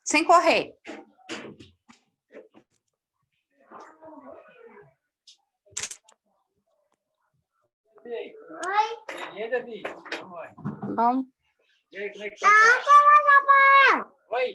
Sem correr. Oi. Davi? Bom. E aí, como é que tá? Oi.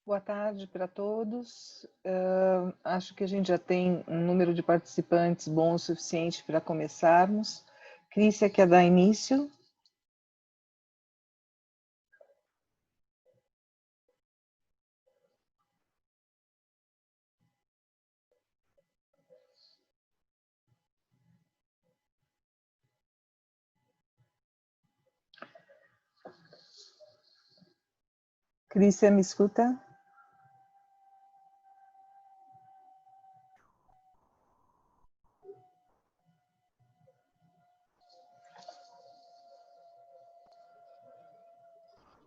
Boa tarde para todos. Acho que a gente já tem um número de participantes bom o suficiente para começarmos. Crícia, quer dar início? Crícia, me escuta?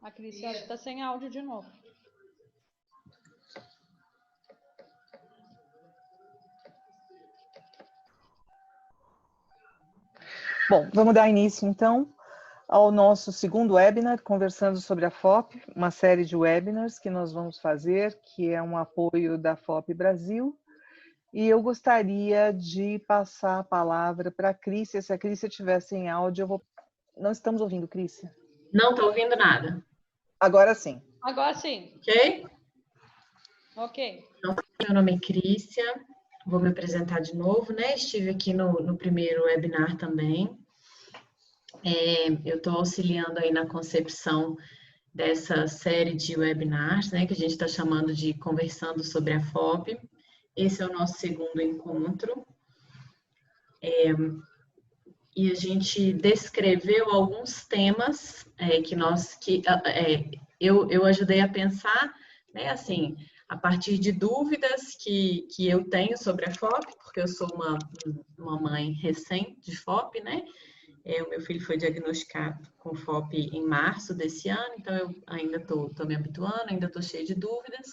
A Crícia está sem áudio de novo. Bom, vamos dar início então ao nosso segundo webinar, conversando sobre a FOP, uma série de webinars que nós vamos fazer, que é um apoio da FOP Brasil. E eu gostaria de passar a palavra para a Crícia. Se a Crícia estivesse em áudio, eu vou... Não estamos ouvindo, Crícia? Não estou ouvindo nada. Agora sim. Agora sim. Ok? Ok. Então, meu nome é Crícia, vou me apresentar de novo, né? Estive aqui no primeiro webinar também. Eu estou auxiliando aí na concepção dessa série de webinars, né? Que a gente está chamando de Conversando sobre a FOP. Esse é o nosso segundo encontro. E a gente descreveu alguns temas eu ajudei a pensar, né, assim, a partir de dúvidas que eu tenho sobre a FOP, porque eu sou uma mãe recém de FOP, né? O meu filho foi diagnosticado com FOP em março desse ano, então eu ainda estou me habituando, ainda estou cheia de dúvidas.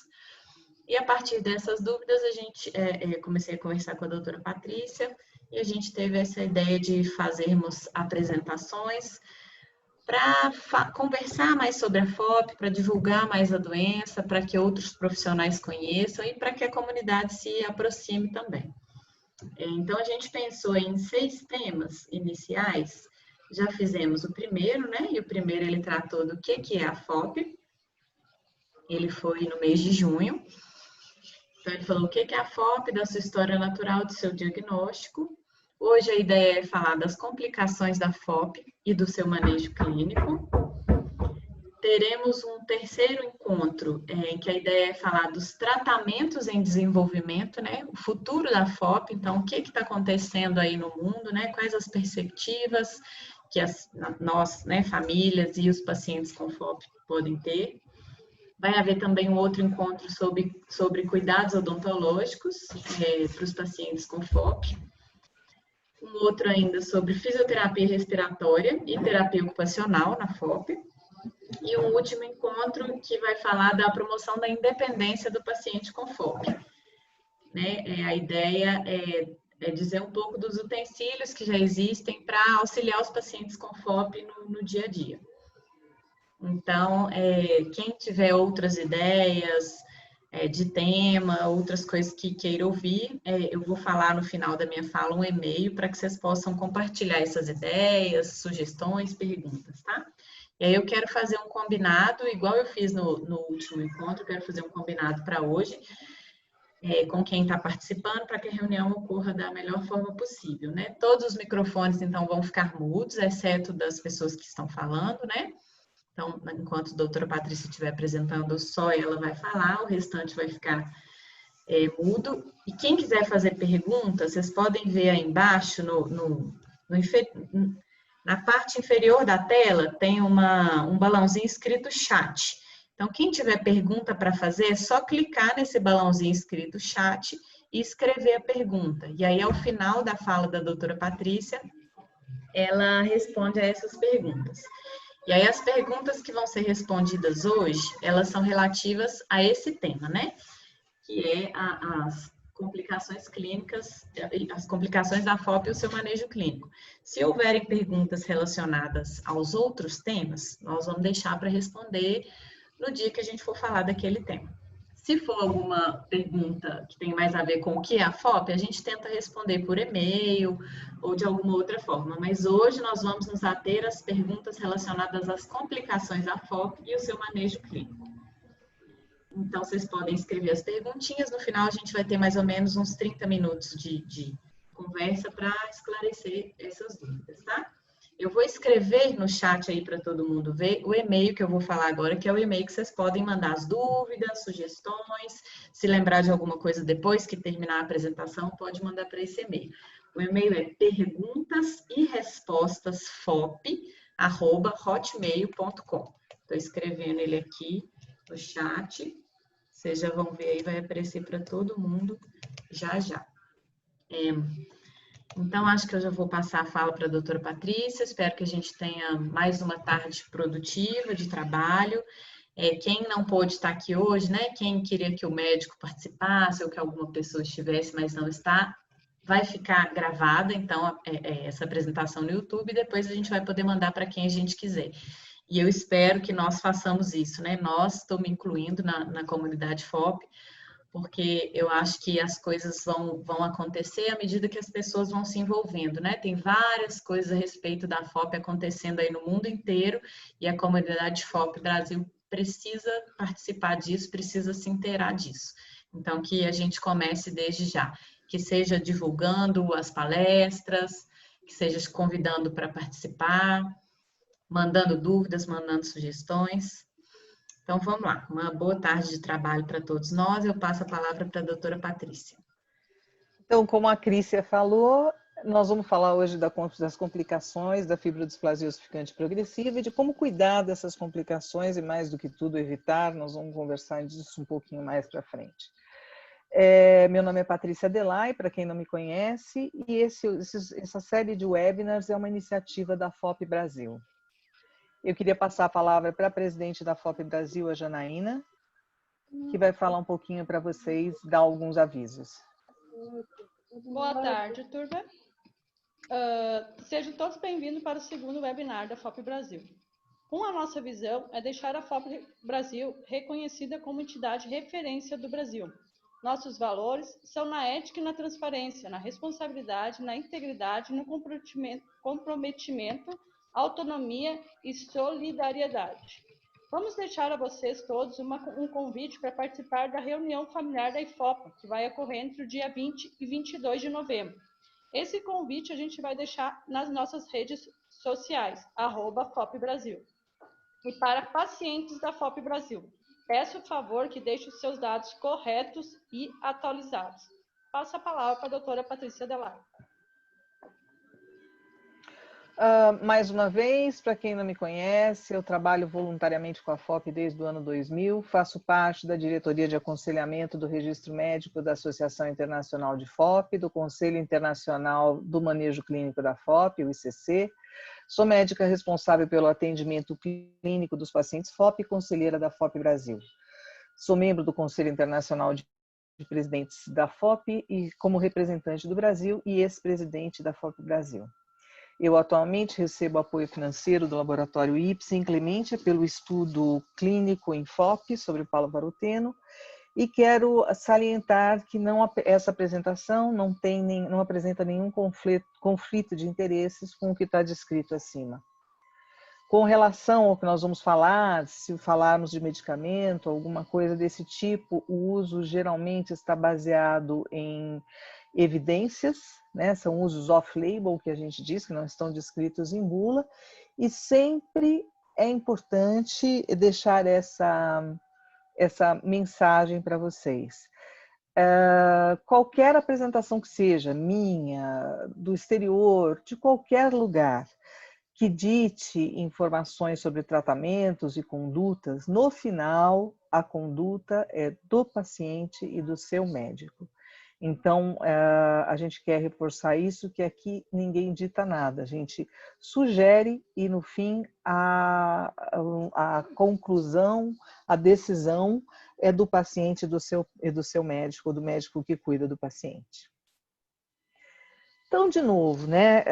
E a partir dessas dúvidas, a gente comecei a conversar com a doutora Patrícia, e a gente teve essa ideia de fazermos apresentações para conversar mais sobre a FOP, para divulgar mais a doença, para que outros profissionais conheçam e para que a comunidade se aproxime também. Então, a gente pensou em 6 temas iniciais. Já fizemos o primeiro, né? E o primeiro ele tratou do que é a FOP. Ele foi no mês de junho. Então, ele falou o que é a FOP, da sua história natural, do seu diagnóstico. Hoje, a ideia é falar das complicações da FOP e do seu manejo clínico. Teremos um terceiro encontro, em que a ideia é falar dos tratamentos em desenvolvimento, né? O futuro da FOP, então, o que está acontecendo aí no mundo, né? Quais as perspectivas que nós, né, famílias e os pacientes com FOP podem ter. Vai haver também um outro encontro sobre cuidados odontológicos para os pacientes com FOP. Um outro ainda sobre fisioterapia respiratória e terapia ocupacional na FOP. E um último encontro que vai falar da promoção da independência do paciente com FOP. Né? A ideia dizer um pouco dos utensílios que já existem para auxiliar os pacientes com FOP no dia a dia. Então, quem tiver outras ideias de tema, outras coisas que queira ouvir, eu vou falar no final da minha fala um e-mail para que vocês possam compartilhar essas ideias, sugestões, perguntas, tá? E aí eu quero fazer um combinado, igual eu fiz no último encontro, eu quero fazer um combinado para hoje, com quem está participando, para que a reunião ocorra da melhor forma possível, né? Todos os microfones, então, vão ficar mudos, exceto das pessoas que estão falando, né? Então, enquanto a doutora Patrícia estiver apresentando, só ela vai falar, o restante vai ficar mudo. E quem quiser fazer perguntas, vocês podem ver aí embaixo, na parte inferior da tela, tem um balãozinho escrito chat. Então, quem tiver pergunta para fazer, é só clicar nesse balãozinho escrito chat e escrever a pergunta. E aí, ao final da fala da doutora Patrícia, ela responde a essas perguntas. E aí, as perguntas que vão ser respondidas hoje, elas são relativas a esse tema, né? Que é as complicações clínicas, as complicações da FOP e o seu manejo clínico. Se houverem perguntas relacionadas aos outros temas, nós vamos deixar para responder no dia que a gente for falar daquele tema. Se for alguma pergunta que tem mais a ver com o que é a FOP, a gente tenta responder por e-mail ou de alguma outra forma. Mas hoje nós vamos nos ater às perguntas relacionadas às complicações da FOP e o seu manejo clínico. Então, vocês podem escrever as perguntinhas. No final, a gente vai ter mais ou menos uns 30 minutos de conversa para esclarecer essas dúvidas, tá? Eu vou escrever no chat aí para todo mundo ver o e-mail que eu vou falar agora, que é o e-mail que vocês podem mandar as dúvidas, sugestões, se lembrar de alguma coisa depois que terminar a apresentação, pode mandar para esse e-mail. O e-mail é perguntas-e-respostas-fop@hotmail.com. Estou escrevendo ele aqui no chat. Vocês já vão ver aí, vai aparecer para todo mundo já já. Então, acho que eu já vou passar a fala para a doutora Patrícia. Espero que a gente tenha mais uma tarde produtiva de trabalho. Quem não pôde estar aqui hoje, né? Quem queria que o médico participasse ou que alguma pessoa estivesse, mas não está, vai ficar gravada, então, essa apresentação no YouTube, e depois a gente vai poder mandar para quem a gente quiser. E eu espero que nós façamos isso, né? Nós, estou me incluindo na comunidade FOP, porque eu acho que as coisas vão acontecer à medida que as pessoas vão se envolvendo, né? Tem várias coisas a respeito da FOP acontecendo aí no mundo inteiro, e a comunidade FOP Brasil precisa participar disso, precisa se inteirar disso. Então, que a gente comece desde já, que seja divulgando as palestras, que seja convidando para participar, mandando dúvidas, mandando sugestões. Então, vamos lá. Uma boa tarde de trabalho para todos nós. Eu passo a palavra para a doutora Patrícia. Então, como a Crícia falou, nós vamos falar hoje das complicações da fibrodisplasia ossificante progressiva e de como cuidar dessas complicações e, mais do que tudo, evitar. Nós vamos conversar disso um pouquinho mais para frente. Meu nome é Patrícia Delay, para quem não me conhece, e essa série de webinars é uma iniciativa da FOP Brasil. Eu queria passar a palavra para a presidente da FOP Brasil, a Janaína, que vai falar um pouquinho para vocês, dar alguns avisos. Boa tarde, turma. Sejam todos bem-vindos para o segundo webinar da FOP Brasil. A nossa visão é deixar a FOP Brasil reconhecida como entidade referência do Brasil. Nossos valores são na ética e na transparência, na responsabilidade, na integridade, no comprometimento, autonomia e solidariedade. Vamos deixar a vocês todos um convite para participar da reunião familiar da IFOP, que vai ocorrer entre o dia 20 e 22 de novembro. Esse convite a gente vai deixar nas nossas redes sociais, @FOP Brasil. E para pacientes da FOP Brasil, peço o favor que deixe os seus dados corretos e atualizados. Passo a palavra para a doutora Patrícia Delay. Mais uma vez, para quem não me conhece, eu trabalho voluntariamente com a FOP desde o ano 2000, faço parte da diretoria de aconselhamento do Registro Médico da Associação Internacional de FOP, do Conselho Internacional do Manejo Clínico da FOP, o ICC, sou médica responsável pelo atendimento clínico dos pacientes FOP e conselheira da FOP Brasil. Sou membro do Conselho Internacional de presidentes da FOP e como representante do Brasil e ex-presidente da FOP Brasil. Eu atualmente recebo apoio financeiro do laboratório Ipsen Clemente pelo estudo clínico em FOP sobre o palovaroteno e quero salientar que essa apresentação não apresenta nenhum conflito de interesses com o que está descrito acima. Com relação ao que nós vamos falar, se falarmos de medicamento, alguma coisa desse tipo, o uso geralmente está baseado em evidências, né? São usos off-label, que a gente diz, que não estão descritos em bula, e sempre é importante deixar essa mensagem para vocês. Qualquer apresentação que seja, minha, do exterior, de qualquer lugar, que dite informações sobre tratamentos e condutas, no final, a conduta é do paciente e do seu médico. Então, a gente quer reforçar isso, que aqui ninguém dita nada. A gente sugere e, no fim, a conclusão, a decisão é do paciente e do seu médico, ou do médico que cuida do paciente. Então, de novo, né,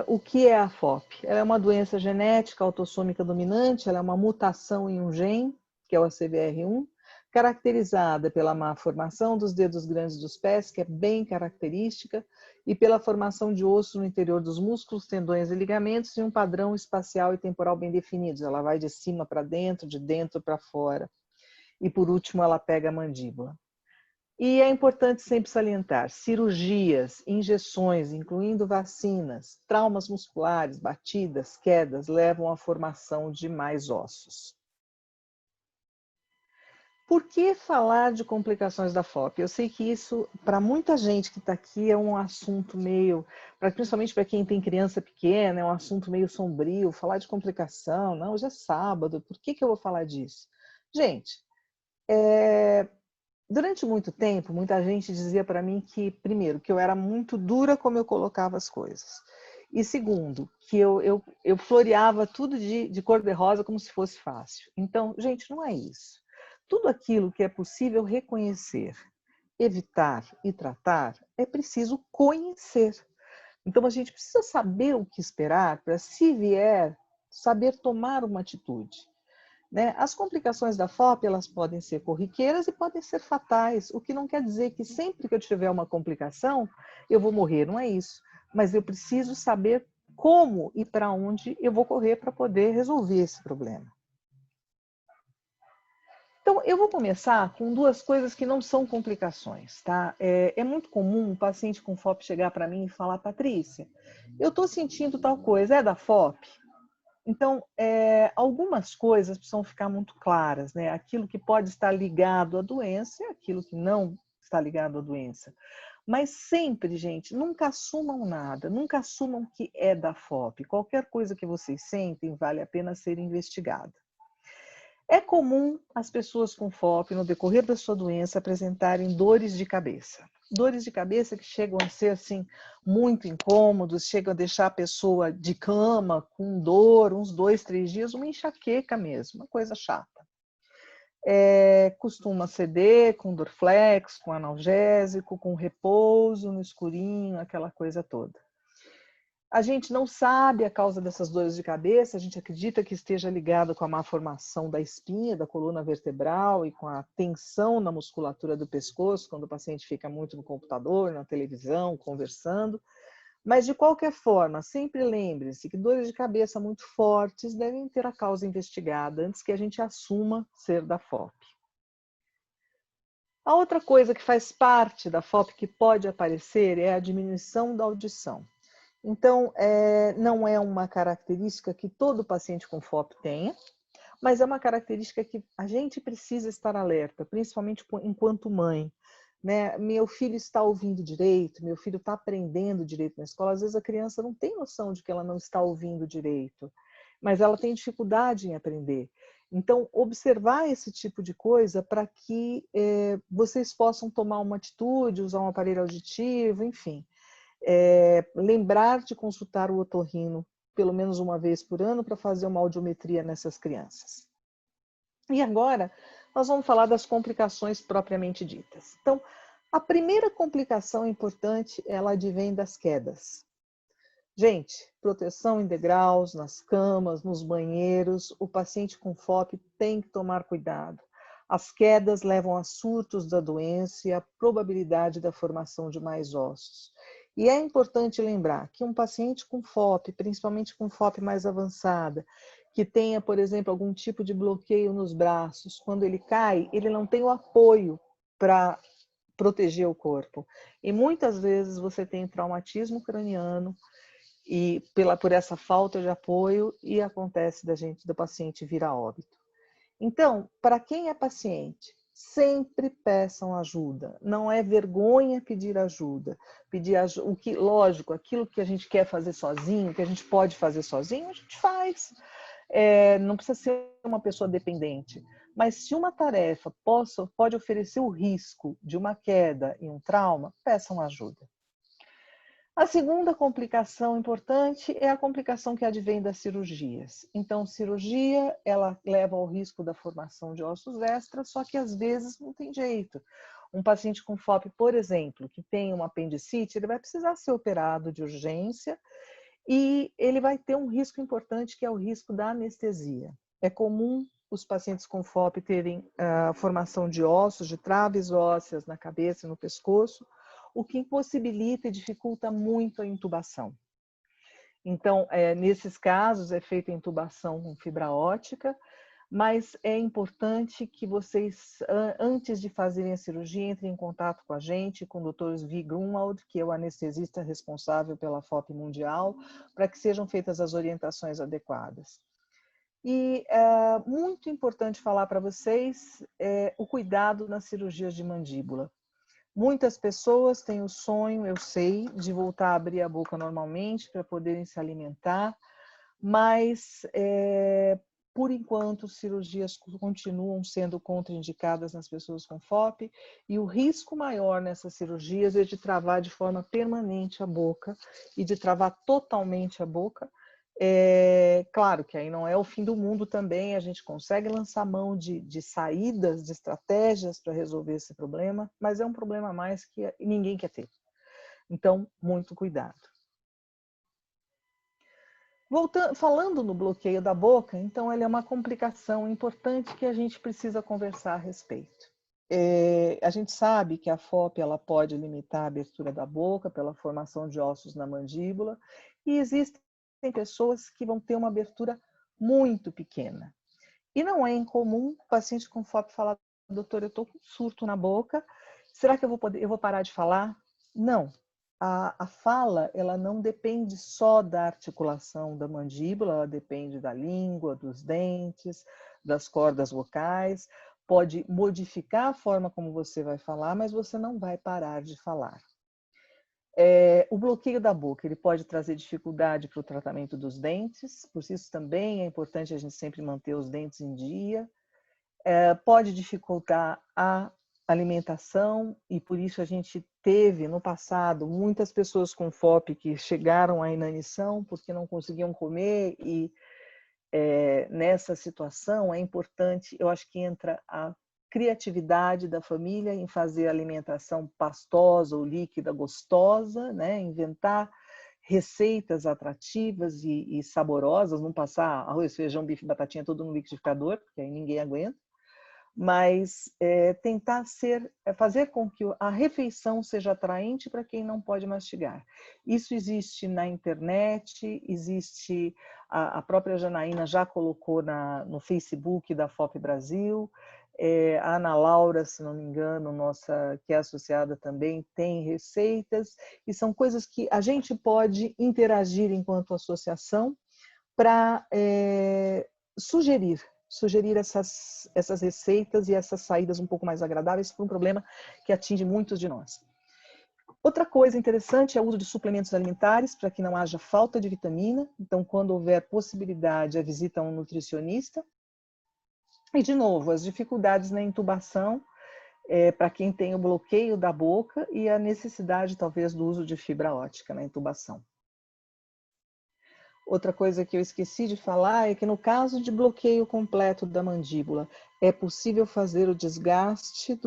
o que é a FOP? Ela é uma doença genética autossômica dominante, ela é uma mutação em um gene, que é o ACVR1, caracterizada pela má formação dos dedos grandes dos pés, que é bem característica, e pela formação de osso no interior dos músculos, tendões e ligamentos, em um padrão espacial e temporal bem definidos. Ela vai de cima para dentro, de dentro para fora. E, por último, ela pega a mandíbula. E é importante sempre salientar, cirurgias, injeções, incluindo vacinas, traumas musculares, batidas, quedas, levam à formação de mais ossos. Por que falar de complicações da FOP? Eu sei que isso, para muita gente que está aqui, é um assunto meio, principalmente para quem tem criança pequena, é um assunto meio sombrio, falar de complicação, não, hoje é sábado, por que eu vou falar disso? Gente, durante muito tempo, muita gente dizia para mim que, primeiro, que eu era muito dura como eu colocava as coisas. E segundo, que eu floreava tudo de cor-de-rosa como se fosse fácil. Então, gente, não é isso. Tudo aquilo que é possível reconhecer, evitar e tratar, é preciso conhecer. Então, a gente precisa saber o que esperar para, se vier, saber tomar uma atitude. Né? As complicações da FOP, elas podem ser corriqueiras e podem ser fatais, o que não quer dizer que sempre que eu tiver uma complicação, eu vou morrer, não é isso. Mas eu preciso saber como e para onde eu vou correr para poder resolver esse problema. Então, eu vou começar com duas coisas que não são complicações, tá? É muito comum um paciente com FOP chegar para mim e falar, Patrícia, eu estou sentindo tal coisa, é da FOP? Então, algumas coisas precisam ficar muito claras, né? Aquilo que pode estar ligado à doença e aquilo que não está ligado à doença. Mas sempre, gente, nunca assumam nada, nunca assumam que é da FOP. Qualquer coisa que vocês sentem vale a pena ser investigada. É comum as pessoas com FOP, no decorrer da sua doença, apresentarem dores de cabeça. Dores de cabeça que chegam a ser assim, muito incômodos, chegam a deixar a pessoa de cama, com dor, uns 2, 3 dias, uma enxaqueca mesmo, uma coisa chata. Costuma ceder com Dorflex, com analgésico, com repouso no escurinho, aquela coisa toda. A gente não sabe a causa dessas dores de cabeça, a gente acredita que esteja ligado com a má formação da espinha, da coluna vertebral e com a tensão na musculatura do pescoço, quando o paciente fica muito no computador, na televisão, conversando. Mas, de qualquer forma, sempre lembre-se que dores de cabeça muito fortes devem ter a causa investigada antes que a gente assuma ser da FOP. A outra coisa que faz parte da FOP que pode aparecer é a diminuição da audição. Então, não é uma característica que todo paciente com FOP tenha, mas é uma característica que a gente precisa estar alerta, principalmente enquanto mãe. Né? Meu filho está ouvindo direito, meu filho está aprendendo direito na escola. Às vezes a criança não tem noção de que ela não está ouvindo direito, mas ela tem dificuldade em aprender. Então, observar esse tipo de coisa para que vocês possam tomar uma atitude, usar um aparelho auditivo, enfim. Lembrar de consultar o otorrino pelo menos uma vez por ano para fazer uma audiometria nessas crianças. E agora, nós vamos falar das complicações propriamente ditas. Então, a primeira complicação importante, ela advém das quedas. Gente, proteção em degraus, nas camas, nos banheiros, o paciente com FOP tem que tomar cuidado. As quedas levam a surtos da doença e a probabilidade da formação de mais ossos. E é importante lembrar que um paciente com FOP, principalmente com FOP mais avançada, que tenha, por exemplo, algum tipo de bloqueio nos braços, quando ele cai, ele não tem o apoio para proteger o corpo. E muitas vezes você tem traumatismo craniano e por essa falta de apoio e acontece do paciente vir a óbito. Então, para quem é paciente, sempre peçam ajuda. Não é vergonha pedir ajuda. Lógico, aquilo que a gente quer fazer sozinho, que a gente pode fazer sozinho, a gente faz. Não precisa ser uma pessoa dependente. Mas se uma tarefa pode oferecer o risco de uma queda e um trauma, peçam ajuda. A segunda complicação importante é a complicação que advém das cirurgias. Então, cirurgia, ela leva ao risco da formação de ossos extras, só que às vezes não tem jeito. Um paciente com FOP, por exemplo, que tem uma apendicite, ele vai precisar ser operado de urgência e ele vai ter um risco importante, que é o risco da anestesia. É comum os pacientes com FOP terem formação de ossos, de traves ósseas na cabeça e no pescoço, o que impossibilita e dificulta muito a intubação. Então, nesses casos, é feita a intubação com fibra óptica, mas é importante que vocês, antes de fazerem a cirurgia, entrem em contato com a gente, com o Dr. Zvi Grunwald, que é o anestesista responsável pela FOP mundial, para que sejam feitas as orientações adequadas. E muito importante falar para vocês o cuidado nas cirurgias de mandíbula. Muitas pessoas têm o sonho, eu sei, de voltar a abrir a boca normalmente para poderem se alimentar, mas, por enquanto, cirurgias continuam sendo contraindicadas nas pessoas com FOP e o risco maior nessas cirurgias é de travar de forma permanente a boca e de travar totalmente a boca. Claro que aí não é o fim do mundo também, a gente consegue lançar mão de saídas, de estratégias para resolver esse problema, mas é um problema a mais que ninguém quer ter. Então, muito cuidado. Falando no bloqueio da boca, então ele é uma complicação importante que a gente precisa conversar a respeito. A gente sabe que a FOP ela pode limitar a abertura da boca pela formação de ossos na mandíbula e existem pessoas que vão ter uma abertura muito pequena. E não é incomum o paciente com FOP falar: doutor, eu estou com surto na boca, será que eu vou parar de falar? Não. A fala, ela não depende só da articulação da mandíbula, ela depende da língua, dos dentes, das cordas vocais, pode modificar a forma como você vai falar, mas você não vai parar de falar. O bloqueio da boca, ele pode trazer dificuldade para o tratamento dos dentes, por isso também é importante a gente sempre manter os dentes em dia. Pode dificultar a alimentação e por isso a gente teve no passado muitas pessoas com FOP que chegaram à inanição porque não conseguiam comer e nessa situação é importante, eu acho que entra a criatividade da família em fazer alimentação pastosa ou líquida gostosa, né? Inventar receitas atrativas e saborosas, não passar arroz, feijão, bife, batatinha tudo no liquidificador, porque aí ninguém aguenta, mas tentar fazer com que a refeição seja atraente para quem não pode mastigar. Isso existe na internet, existe, a própria Janaína já colocou no Facebook da FOP Brasil, a Ana Laura, se não me engano, que é associada também, tem receitas, e são coisas que a gente pode interagir enquanto associação para sugerir essas receitas e essas saídas um pouco mais agradáveis para um problema que atinge muitos de nós. Outra coisa interessante é o uso de suplementos alimentares para que não haja falta de vitamina. Então, quando houver possibilidade, a visita a um nutricionista. E, de novo, as dificuldades na intubação para quem tem o bloqueio da boca e a necessidade, talvez, do uso de fibra óptica na intubação. outra coisa que eu esqueci de falar é que no caso de bloqueio completo da mandíbula, é possível fazer o desgaste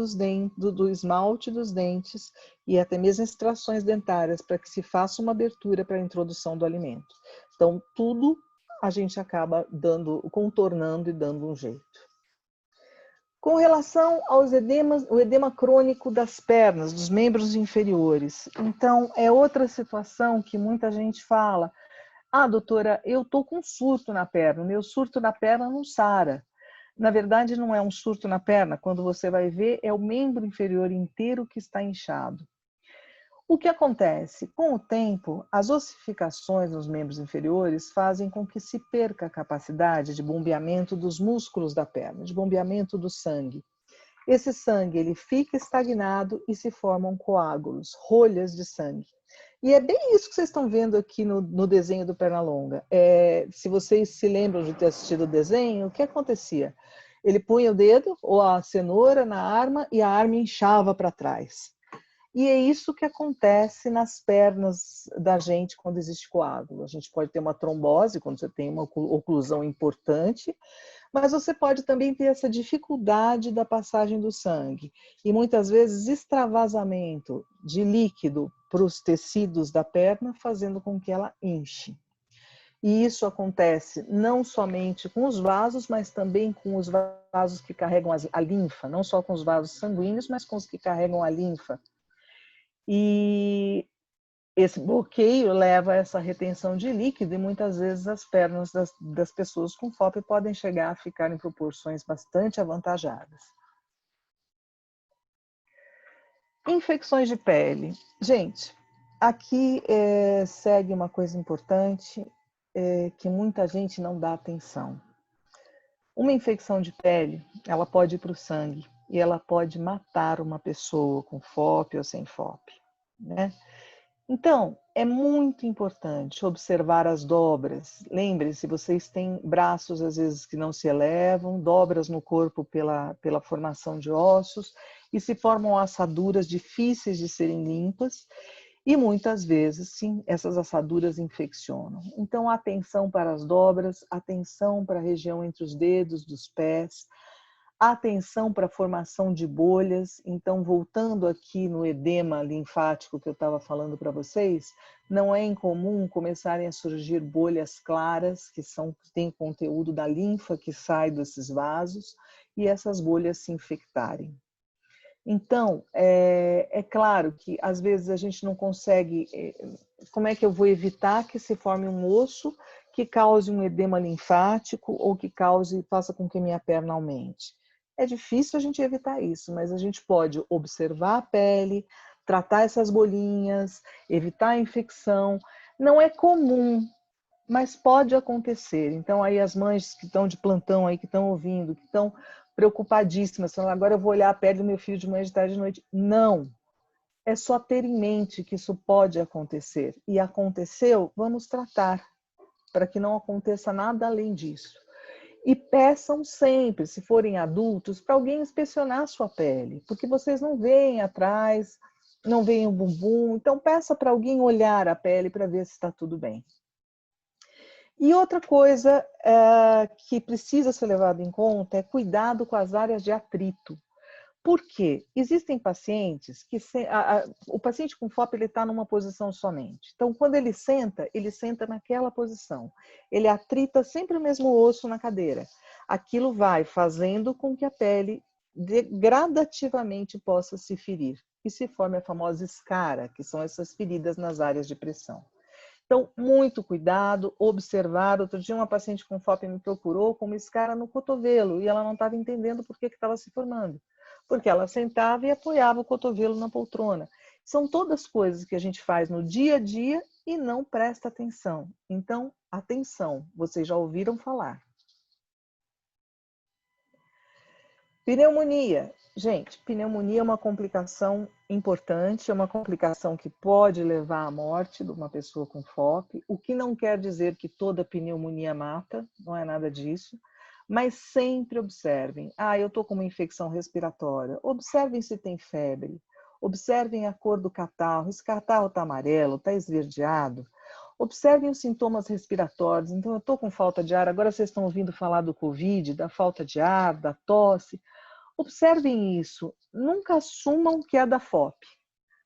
do esmalte dos dentes e até mesmo extrações dentárias para que se faça uma abertura para a introdução do alimento. Então, tudo a gente acaba contornando e dando um jeito. Com relação aos edemas, o edema crônico das pernas, dos membros inferiores. Então, é outra situação que muita gente fala: ah, doutora, eu estou com surto na perna, o meu surto na perna não sara. Na verdade, não é um surto na perna, quando você vai ver, é o membro inferior inteiro que está inchado. O que acontece? Com o tempo, as ossificações nos membros inferiores fazem com que se perca a capacidade de bombeamento dos músculos da perna, de bombeamento do sangue. Esse sangue ele fica estagnado e se formam coágulos, rolhas de sangue. E é bem isso que vocês estão vendo aqui no desenho do Pernalonga. Se vocês se lembram de ter assistido o desenho, o que acontecia? Ele punha o dedo ou a cenoura na arma e a arma inchava para trás. E é isso que acontece nas pernas da gente quando existe coágulo. A gente pode ter uma trombose quando você tem uma oclusão importante, mas você pode também ter essa dificuldade da passagem do sangue. E muitas vezes extravasamento de líquido para os tecidos da perna, fazendo com que ela inche. E isso acontece não somente com os vasos, mas também com os vasos que carregam a linfa, não só com os vasos sanguíneos, mas com os que carregam a linfa. E esse bloqueio leva a essa retenção de líquido e muitas vezes as pernas das pessoas com FOP podem chegar a ficar em proporções bastante avantajadas. Infecções de pele. Gente, aqui segue uma coisa importante que muita gente não dá atenção. Uma infecção de pele, ela pode ir para o sangue e ela pode matar uma pessoa com FOP ou sem FOP, né? Então, é muito importante observar as dobras. Lembre-se, vocês têm braços, às vezes, que não se elevam, dobras no corpo pela formação de ossos, e se formam assaduras difíceis de serem limpas, e muitas vezes, sim, essas assaduras infeccionam. Então, atenção para as dobras, atenção para a região entre os dedos dos pés, atenção para a formação de bolhas. Então, voltando aqui no edema linfático que eu estava falando para vocês, não é incomum começarem a surgir bolhas claras, que têm conteúdo da linfa que sai desses vasos, e essas bolhas se infectarem. Então, é claro que às vezes a gente não consegue. Como é que eu vou evitar que se forme um osso que cause um edema linfático ou que faça com que minha perna aumente? É difícil a gente evitar isso, mas a gente pode observar a pele, tratar essas bolinhas, evitar a infecção. Não é comum, mas pode acontecer. Então, aí as mães que estão de plantão aí, que estão ouvindo, que estão preocupadíssimas, falando, agora eu vou olhar a pele do meu filho de manhã, de tarde, de noite. Não! É só ter em mente que isso pode acontecer. E aconteceu, vamos tratar, para que não aconteça nada além disso. E peçam sempre, se forem adultos, para alguém inspecionar a sua pele, porque vocês não veem atrás, não veem o bumbum, então peça para alguém olhar a pele para ver se está tudo bem. E outra coisa que precisa ser levado em conta é cuidado com as áreas de atrito. Por quê? Existem pacientes que o paciente com FOP ele está numa posição somente. Então, quando ele senta naquela posição. Ele atrita sempre o mesmo osso na cadeira. Aquilo vai fazendo com que a pele gradativamente possa se ferir. E se forme a famosa escara, que são essas feridas nas áreas de pressão. Então, muito cuidado, observar. Outro dia uma paciente com FOP me procurou com uma escara no cotovelo e ela não estava entendendo por que estava se formando. Porque ela sentava e apoiava o cotovelo na poltrona. São todas coisas que a gente faz no dia a dia e não presta atenção. Então, atenção, vocês já ouviram falar. Pneumonia. Gente, pneumonia é uma complicação importante, é uma complicação que pode levar à morte de uma pessoa com FOP, o que não quer dizer que toda pneumonia mata, não é nada disso, mas sempre observem. Eu estou com uma infecção respiratória. Observem se tem febre, observem a cor do catarro. Esse catarro está amarelo, está esverdeado. Observem os sintomas respiratórios. Então, eu estou com falta de ar, agora vocês estão ouvindo falar do Covid, da falta de ar, da tosse. Observem isso. Nunca assumam que é da FOP.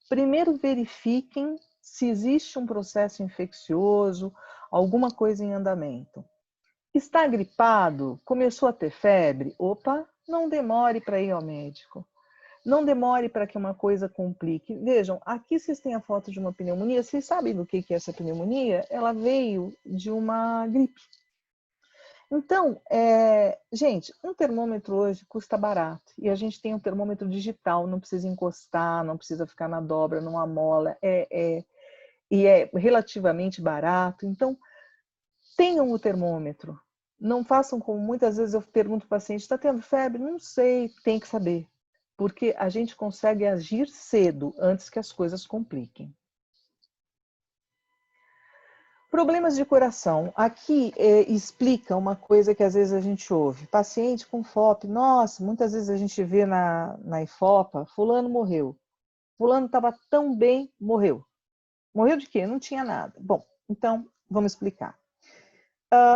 Primeiro verifiquem se existe um processo infeccioso, alguma coisa em andamento. Está gripado? Começou a ter febre? Opa, não demore para ir ao médico. Não demore para que uma coisa complique. Vejam, aqui vocês têm a foto de uma pneumonia. Vocês sabem do que é essa pneumonia? Ela veio de uma gripe. Então, gente, um termômetro hoje custa barato. E a gente tem um termômetro digital, não precisa encostar, não precisa ficar na dobra, numa mola. E é relativamente barato. Então, tenham o termômetro. Não façam como muitas vezes eu pergunto para o paciente, está tendo febre? Não sei, tem que saber. Porque a gente consegue agir cedo, antes que as coisas compliquem. Problemas de coração. Aqui explica uma coisa que às vezes a gente ouve. Paciente com FOP, nossa, muitas vezes a gente vê na IFOPA, fulano morreu. Fulano estava tão bem, morreu. Morreu de quê? Não tinha nada. Bom, então vamos explicar.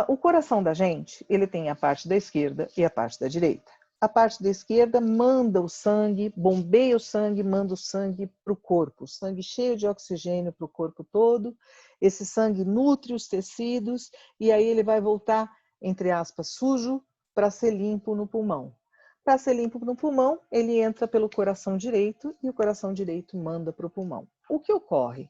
O coração da gente, ele tem a parte da esquerda e a parte da direita. A parte da esquerda manda o sangue, bombeia o sangue, manda o sangue para o corpo. O sangue cheio de oxigênio para o corpo todo. Esse sangue nutre os tecidos e aí ele vai voltar, entre aspas, sujo, para ser limpo no pulmão. Para ser limpo no pulmão, ele entra pelo coração direito e o coração direito manda para o pulmão. O que ocorre?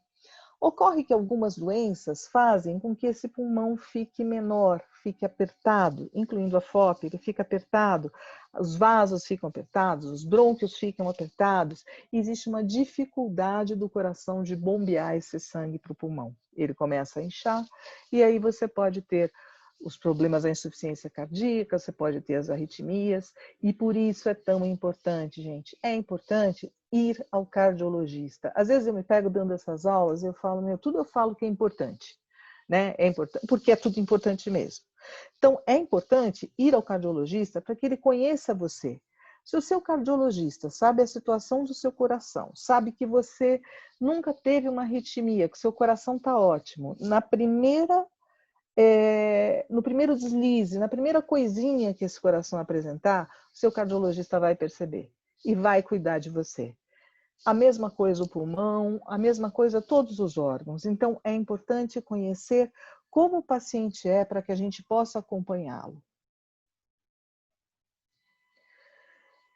Ocorre que algumas doenças fazem com que esse pulmão fique menor, fique apertado, incluindo a FOP, ele fica apertado, os vasos ficam apertados, os brônquios ficam apertados, e existe uma dificuldade do coração de bombear esse sangue para o pulmão. Ele começa a inchar, e aí você pode ter os problemas da insuficiência cardíaca, você pode ter as arritmias, e por isso é tão importante, gente. É importante ir ao cardiologista. Às vezes eu me pego dando essas aulas, eu falo, tudo eu falo que é importante, né? É importante, porque é tudo importante mesmo. Então, é importante ir ao cardiologista para que ele conheça você. Se o seu cardiologista sabe a situação do seu coração, sabe que você nunca teve uma arritmia, que o seu coração está ótimo, no primeiro deslize, na primeira coisinha que esse coração apresentar, o seu cardiologista vai perceber e vai cuidar de você. A mesma coisa o pulmão, a mesma coisa todos os órgãos. Então, é importante conhecer como o paciente é para que a gente possa acompanhá-lo.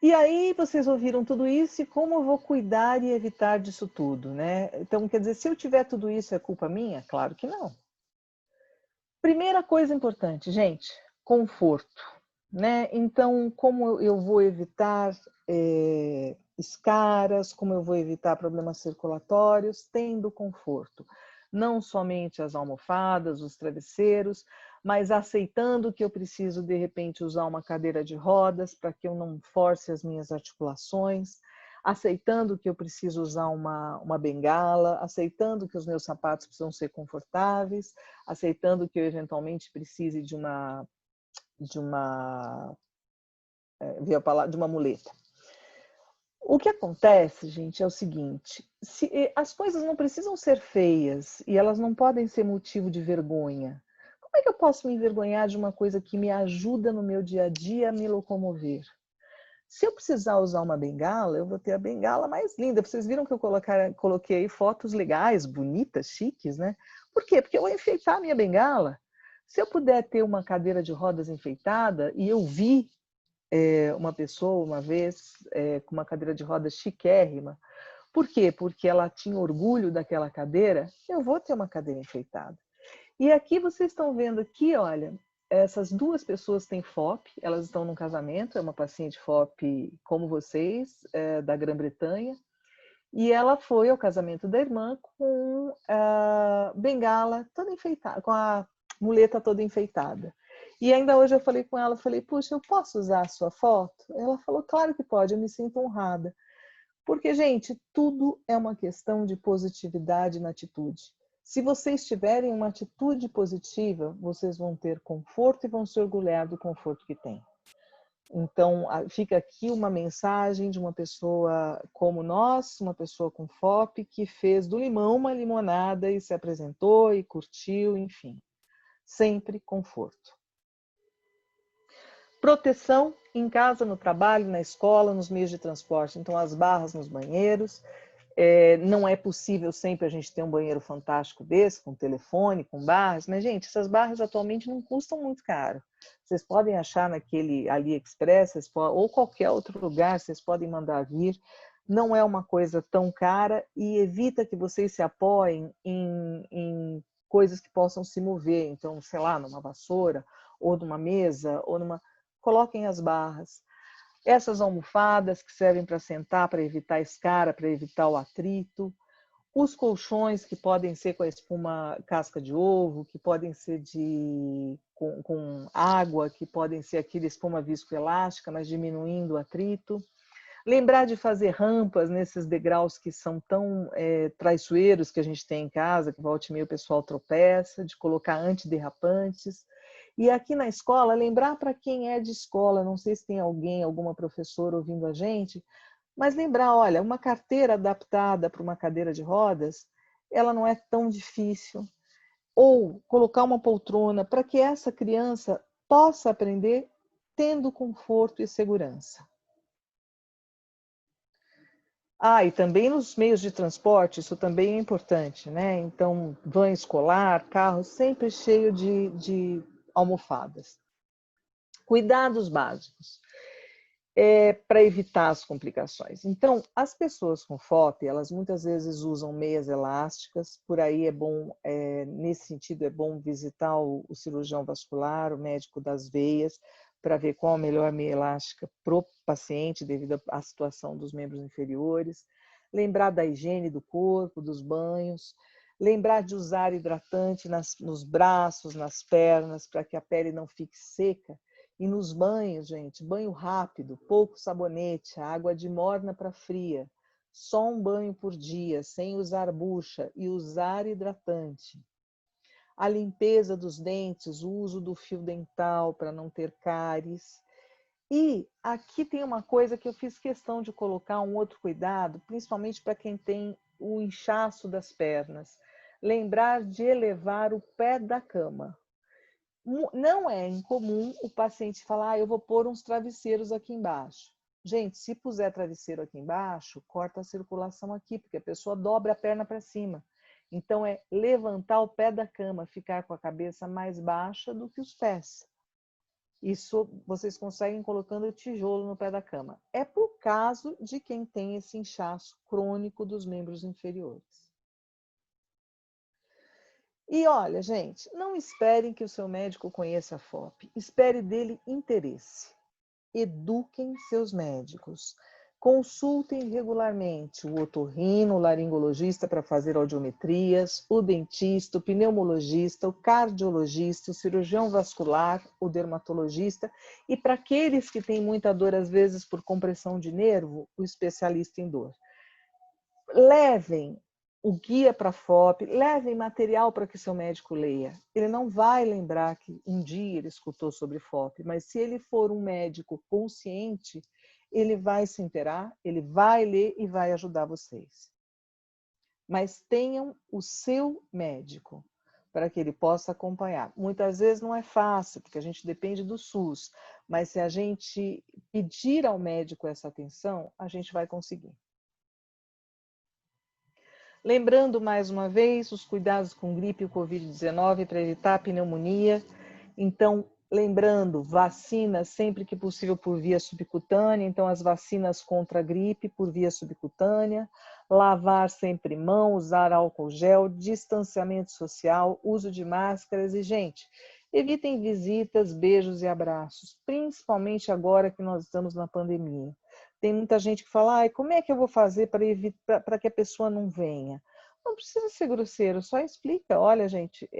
E aí, vocês ouviram tudo isso e como eu vou cuidar e evitar disso tudo, né? Então, quer dizer, se eu tiver tudo isso, é culpa minha? Claro que não. Primeira coisa importante, gente, conforto, né? Então, como eu vou evitar escaras, como eu vou evitar problemas circulatórios, tendo conforto. Não somente as almofadas, os travesseiros, mas aceitando que eu preciso, de repente, usar uma cadeira de rodas para que eu não force as minhas articulações, aceitando que eu preciso usar uma bengala, aceitando que os meus sapatos precisam ser confortáveis, aceitando que eu eventualmente precise de uma muleta. O que acontece, gente, é o seguinte, as coisas não precisam ser feias e elas não podem ser motivo de vergonha. Como é que eu posso me envergonhar de uma coisa que me ajuda no meu dia a dia a me locomover? Se eu precisar usar uma bengala, eu vou ter a bengala mais linda. Vocês viram que eu coloquei aí fotos legais, bonitas, chiques, né? Por quê? Porque eu vou enfeitar a minha bengala. Se eu puder ter uma cadeira de rodas enfeitada, e eu vi uma pessoa uma vez com uma cadeira de rodas chiquérrima, por quê? Porque ela tinha orgulho daquela cadeira, eu vou ter uma cadeira enfeitada. E aqui vocês estão vendo aqui, olha, essas duas pessoas têm FOP, elas estão num casamento, é uma paciente FOP como vocês, da Grã-Bretanha, e ela foi ao casamento da irmã com a bengala toda enfeitada, com a muleta toda enfeitada. E ainda hoje eu falei com ela, falei, puxa, eu posso usar a sua foto? Ela falou, claro que pode, eu me sinto honrada. Porque, gente, tudo é uma questão de positividade na atitude. Se vocês tiverem uma atitude positiva, vocês vão ter conforto e vão se orgulhar do conforto que têm. Então, fica aqui uma mensagem de uma pessoa como nós, uma pessoa com FOP, que fez do limão uma limonada e se apresentou e curtiu, enfim. Sempre conforto. Proteção em casa, no trabalho, na escola, nos meios de transporte. Então, as barras nos banheiros. Não é possível sempre a gente ter um banheiro fantástico desse, com telefone, com barras, mas, gente, essas barras atualmente não custam muito caro. Vocês podem achar naquele AliExpress, ou qualquer outro lugar, vocês podem mandar vir. Não é uma coisa tão cara e evita que vocês se apoiem em coisas que possam se mover. Então, sei lá, numa vassoura, ou numa mesa, ou numa... Coloquem as barras. Essas almofadas que servem para sentar, para evitar a escara, para evitar o atrito. Os colchões que podem ser com a espuma casca de ovo, que podem ser com água, que podem ser aqui de espuma viscoelástica, mas diminuindo o atrito. Lembrar de fazer rampas nesses degraus que são tão traiçoeiros que a gente tem em casa, que volta e meia o pessoal tropeça, de colocar antiderrapantes. E aqui na escola, lembrar para quem é de escola, não sei se tem alguém, alguma professora ouvindo a gente, mas lembrar, olha, uma carteira adaptada para uma cadeira de rodas, ela não é tão difícil. Ou colocar uma poltrona para que essa criança possa aprender tendo conforto e segurança. E também nos meios de transporte, isso também é importante, né? Então, van escolar, carro, sempre cheio de almofadas. Cuidados básicos para evitar as complicações. Então, as pessoas com FOP, elas muitas vezes usam meias elásticas, por aí é bom, nesse sentido, é bom visitar o cirurgião vascular, o médico das veias, para ver qual a melhor meia elástica para o paciente, devido à situação dos membros inferiores. Lembrar da higiene do corpo, dos banhos. Lembrar de usar hidratante nos braços, nas pernas, para que a pele não fique seca. E nos banhos, gente, banho rápido, pouco sabonete, água de morna para fria. Só um banho por dia, sem usar bucha e usar hidratante. A limpeza dos dentes, o uso do fio dental para não ter cáries. E aqui tem uma coisa que eu fiz questão de colocar, um outro cuidado, principalmente para quem tem o inchaço das pernas. Lembrar de elevar o pé da cama. Não é incomum o paciente falar, eu vou pôr uns travesseiros aqui embaixo. Gente, se puser travesseiro aqui embaixo, corta a circulação aqui, porque a pessoa dobra a perna para cima. Então, é levantar o pé da cama, ficar com a cabeça mais baixa do que os pés. Isso vocês conseguem colocando o tijolo no pé da cama. É por caso de quem tem esse inchaço crônico dos membros inferiores. E olha, gente, não esperem que o seu médico conheça a FOP. Espere dele interesse. Eduquem seus médicos. Consultem regularmente o otorrino, o laringologista para fazer audiometrias, o dentista, o pneumologista, o cardiologista, o cirurgião vascular, o dermatologista e para aqueles que têm muita dor, às vezes por compressão de nervo, o especialista em dor. Levem o guia para a FOP, levem material para que seu médico leia. Ele não vai lembrar que um dia ele escutou sobre FOP, mas se ele for um médico consciente, ele vai se inteirar, ele vai ler e vai ajudar vocês. Mas tenham o seu médico, para que ele possa acompanhar. Muitas vezes não é fácil, porque a gente depende do SUS, mas se a gente pedir ao médico essa atenção, a gente vai conseguir. Lembrando mais uma vez os cuidados com gripe e o Covid-19 para evitar a pneumonia. Então, lembrando, vacina sempre que possível por via subcutânea, então as vacinas contra a gripe por via subcutânea, lavar sempre mão, usar álcool gel, distanciamento social, uso de máscaras e, gente, evitem visitas, beijos e abraços, principalmente agora que nós estamos na pandemia. Tem muita gente que fala, como é que eu vou fazer para que a pessoa não venha? Não precisa ser grosseiro, só explica. Olha, gente,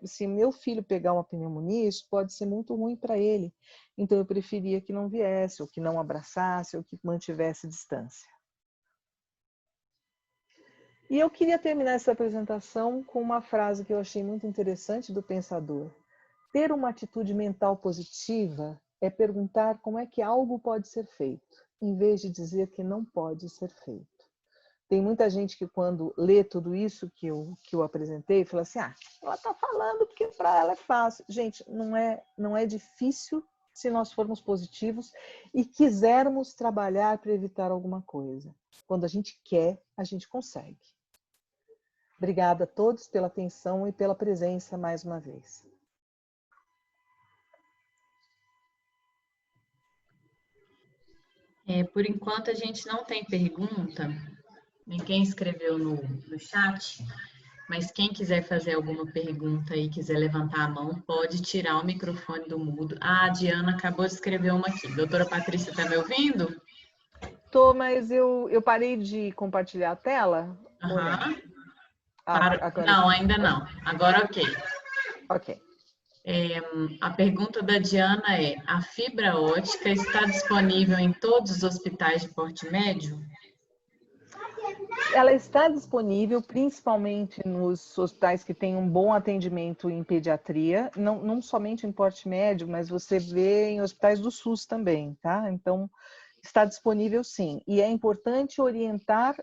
se meu filho pegar uma pneumonia, isso pode ser muito ruim para ele. Então, eu preferia que não viesse, ou que não abraçasse, ou que mantivesse distância. E eu queria terminar essa apresentação com uma frase que eu achei muito interessante do pensador. Ter uma atitude mental positiva é perguntar como é que algo pode ser feito, em vez de dizer que não pode ser feito. Tem muita gente que quando lê tudo isso que eu apresentei, fala assim, ela está falando porque para ela é fácil. Gente, não é difícil se nós formos positivos e quisermos trabalhar para evitar alguma coisa. Quando a gente quer, a gente consegue. Obrigada a todos pela atenção e pela presença mais uma vez. Por enquanto, a gente não tem pergunta. Ninguém escreveu no chat, mas quem quiser fazer alguma pergunta e quiser levantar a mão, pode tirar o microfone do mudo. A Diana acabou de escrever uma aqui. Doutora Patrícia, está me ouvindo? Tô, mas eu parei de compartilhar a tela? Ou não? Agora... Não, ainda não. Agora ok. Ok. A pergunta da Diana é: a fibra ótica está disponível em todos os hospitais de porte médio? Ela está disponível principalmente nos hospitais que têm um bom atendimento em pediatria, não somente em porte médio, mas você vê em hospitais do SUS também, tá? Então, está disponível sim. E é importante orientar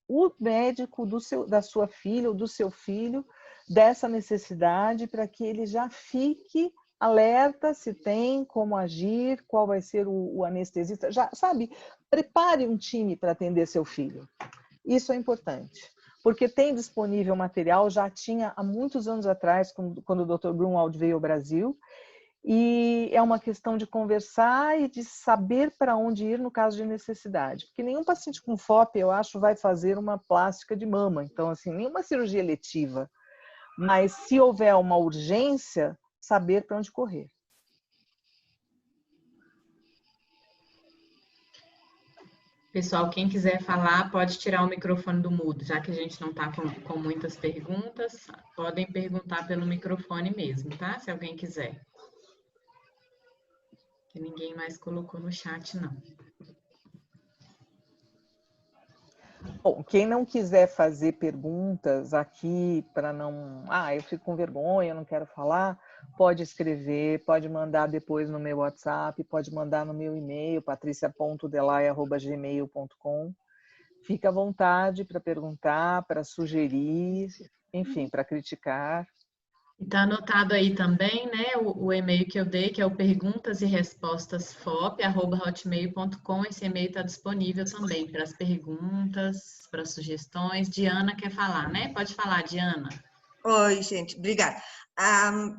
o médico da sua filha ou do seu filho dessa necessidade para que ele já fique alerta se tem como agir, qual vai ser o anestesista. Já sabe, prepare um time para atender seu filho. Isso é importante, porque tem disponível material, já tinha há muitos anos atrás, quando o Dr. Grunwald veio ao Brasil, e é uma questão de conversar e de saber para onde ir no caso de necessidade. Porque nenhum paciente com FOP, eu acho, vai fazer uma plástica de mama. Então, assim, nenhuma cirurgia eletiva. Mas se houver uma urgência, saber para onde correr. Pessoal, quem quiser falar, pode tirar o microfone do mudo. Já que a gente não está com muitas perguntas, podem perguntar pelo microfone mesmo, tá? Se alguém quiser. Que ninguém mais colocou no chat, não. Bom, quem não quiser fazer perguntas aqui para não... eu fico com vergonha, eu não quero falar, pode escrever, pode mandar depois no meu WhatsApp, pode mandar no meu e-mail, patricia.delay@gmail.com. Fica à vontade para perguntar, para sugerir, enfim, para criticar. Está anotado aí também, né, o e-mail que eu dei, que é o perguntas e respostas fop@hotmail.com. Esse e-mail está disponível também para as perguntas, para sugestões. Diana quer falar, né? Pode falar, Diana. Oi, gente, obrigada.